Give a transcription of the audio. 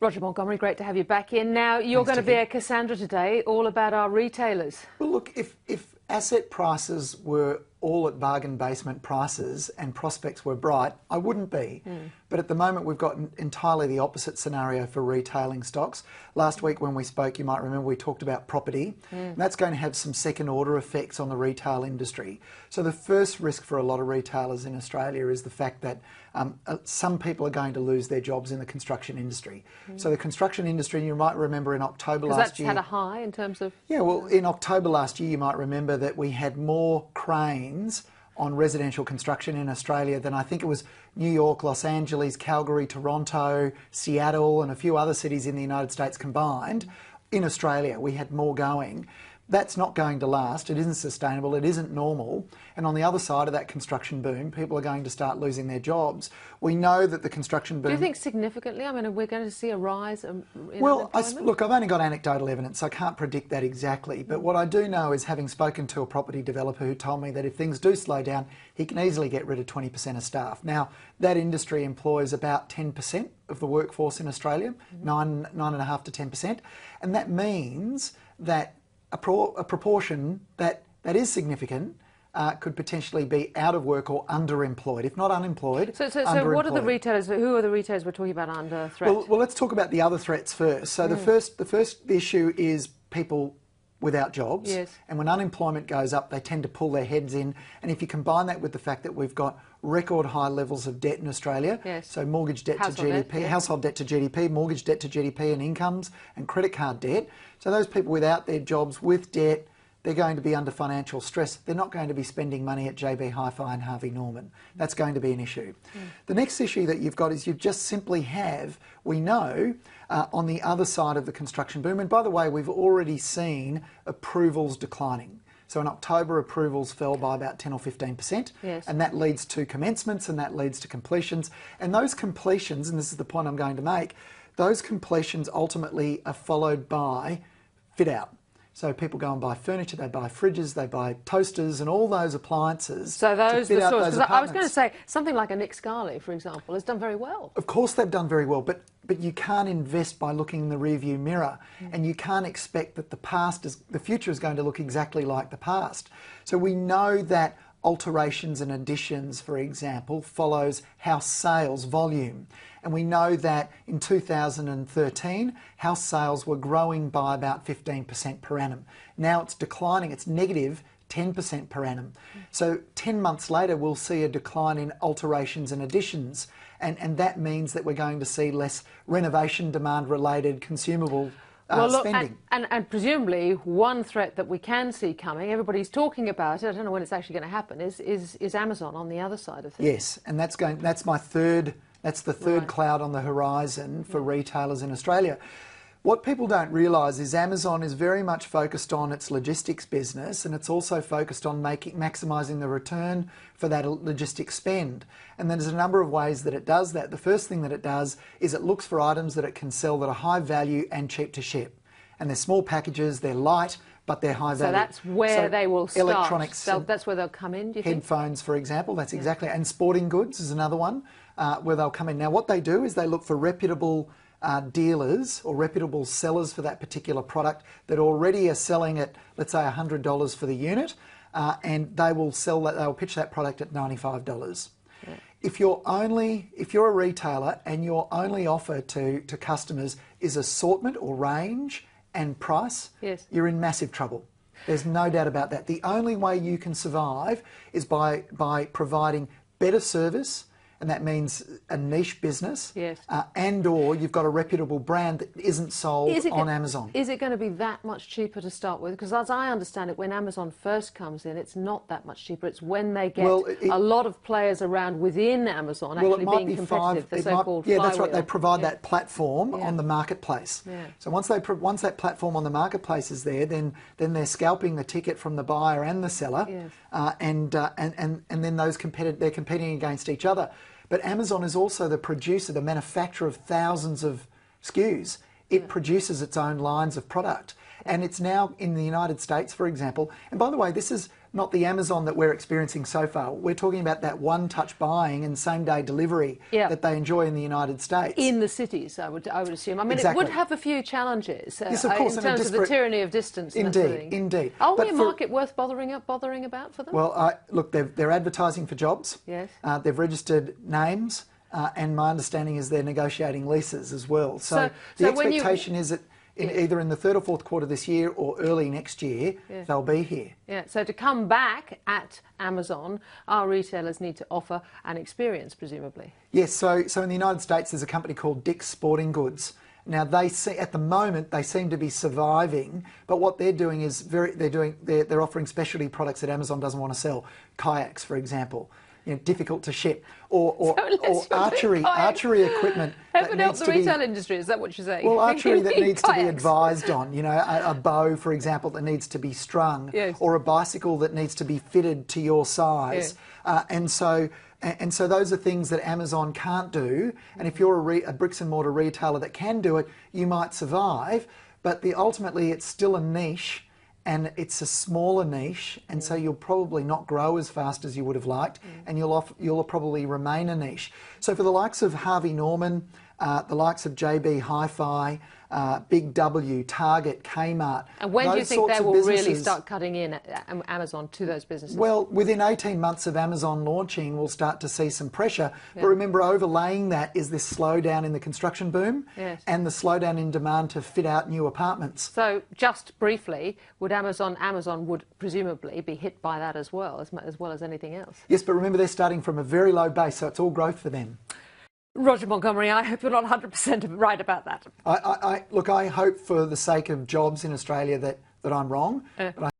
Roger Montgomery, great to have you back in. Now, you're Thanks, going to be Ticky. a Cassandra today, all about our retailers. Well, look, if asset prices were all at bargain basement prices and prospects were bright, I wouldn't be. But at the moment, we've got entirely the opposite scenario for retailing stocks. Last week when we spoke, you might remember we talked about property. And that's going to have some second order effects on the retail industry. So the first risk for a lot of retailers in Australia is the fact that some people are going to lose their jobs in the construction industry. So the construction industry, you might remember in October last year... Because that's had a high in terms of... Yeah, well, in October last year, you might remember that we had more cranes on residential construction in Australia than I think it was New York, Los Angeles, Calgary, Toronto, Seattle and a few other cities in the United States combined. In Australia, we had more going. That's not going to last. It isn't sustainable. It isn't normal. And on the other side of that construction boom, people are going to start losing their jobs. We know that the construction boom... Do you think significantly? I mean, we're going to see a rise in Well, unemployment? look, I've only got anecdotal evidence, so I can't predict that exactly. But what I do know is, having spoken to a property developer who told me that if things do slow down, he can easily get rid of 20% of staff. Now, that industry employs about 10% of the workforce in Australia, 9.5 to 10%. And that means that a proportion that is significant could potentially be out of work or underemployed, if not unemployed. So what are the retailers? Who are the retailers we're talking about under threat? Well, let's talk about the other threats first. So the first issue is people without jobs. Yes. And when unemployment goes up, they tend to pull their heads in. And if you combine that with the fact that we've got record high levels of debt in Australia, yes. so mortgage debt Household to GDP, debt, yeah. household debt to GDP, mortgage debt to GDP and incomes, and credit card debt. So those people without their jobs, with debt, they're going to be under financial stress. They're not going to be spending money at JB Hi-Fi and Harvey Norman. That's going to be an issue. The next issue that you've got is you just simply have, we know, on the other side of the construction boom, and by the way, we've already seen approvals declining. So in October, approvals fell by about 10 or 15%, yes. and that leads to commencements and that leads to completions. And those completions, and this is the point I'm going to make, those completions ultimately are followed by fit out. So people go and buy furniture, they buy fridges, they buy toasters and all those appliances. So those to fit the out source. those Because I was apartments. going to say something like a Nick Scali, for example, has done very well. Of course they've done very well, but you can't invest by looking in the rearview mirror, and you can't expect that the future is going to look exactly like the past. So we know that alterations and additions, for example, follows house sales volume. And we know that in 2013, house sales were growing by about 15% per annum. Now it's declining, it's negative 10% per annum. So 10 months later, we'll see a decline in alterations and additions. And that means that we're going to see less renovation demand related consumable spending. And presumably one threat that we can see coming, everybody's talking about it, I don't know when it's actually going to happen, is Amazon on the other side of things. Yes, and that's the third cloud on the horizon for retailers in Australia. What people don't realise is Amazon is very much focused on its logistics business, and it's also focused on maximising the return for that logistics spend. And there's a number of ways that it does that. The first thing that it does is it looks for items that it can sell that are high value and cheap to ship. And they're small packages, they're light, but they're high value. So that's where they will start. Electronics. That's where they'll come in, do you think? Headphones, for example, that's exactly. And sporting goods is another one where they'll come in. Now, what they do is they look for reputable dealers or reputable sellers for that particular product that already are selling at, let's say, $100 for the unit, and they will sell that. They'll pitch that product at $95. Yeah. If you're a retailer and your only offer to customers is assortment or range and price, yes. you're in massive trouble. There's no doubt about that. The only way you can survive is by providing better service, and that means a niche business, yes. And or you've got a reputable brand that isn't sold on Amazon. Is it going to be that much cheaper to start with? Because as I understand it, when Amazon first comes in, it's not that much cheaper. It's when they get a lot of players around within Amazon actually being competitive, the so-called flywheel. Yeah, that's right. They provide that platform on the marketplace. Yeah. So once that platform on the marketplace is there, then they're scalping the ticket from the buyer and the seller, yes. And then they're competing against each other. But Amazon is also the producer, the manufacturer of thousands of SKUs. It produces its own lines of product. And it's now in the United States, for example. And by the way, this is not the Amazon that we're experiencing so far. We're talking about that one-touch buying and same-day delivery that they enjoy in the United States. In the cities, I would assume. I mean, exactly. It would have a few challenges yes, of course, in terms of the tyranny of distance. And indeed, indeed. Are we a market worth bothering about for them? Well, look, they're advertising for jobs. Yes. They've registered names, and my understanding is they're negotiating leases as well. So the expectation is that either in the third or fourth quarter this year or early next year, they'll be here. Yeah, so to come back at Amazon, our retailers need to offer an experience, presumably. Yes, so in the United States there's a company called Dick's Sporting Goods. Now at the moment they seem to be surviving, but what they're doing is they're offering specialty products that Amazon doesn't want to sell. Kayaks, for example. Difficult to ship, or archery equipment. That needs the retail industry, is that what you're saying? Well, archery that needs to be advised on. A bow, for example, that needs to be strung, or a bicycle that needs to be fitted to your size. And so those are things that Amazon can't do. And if you're a bricks and mortar retailer that can do it, you might survive. But ultimately, it's still a niche. And it's a smaller niche, and so you'll probably not grow as fast as you would have liked, and you'll probably remain a niche. So for the likes of Harvey Norman, the likes of JB Hi-Fi, Big W, Target, Kmart. And when do you think they will really start cutting in Amazon to those businesses? Well, within 18 months of Amazon launching, we'll start to see some pressure. But remember, overlaying that is this slowdown in the construction boom and the slowdown in demand to fit out new apartments. So just briefly, would Amazon would presumably be hit by that as well as anything else? Yes, but remember they're starting from a very low base, so it's all growth for them. Roger Montgomery, I hope you're not 100% right about that. Look, I hope for the sake of jobs in Australia that I'm wrong. But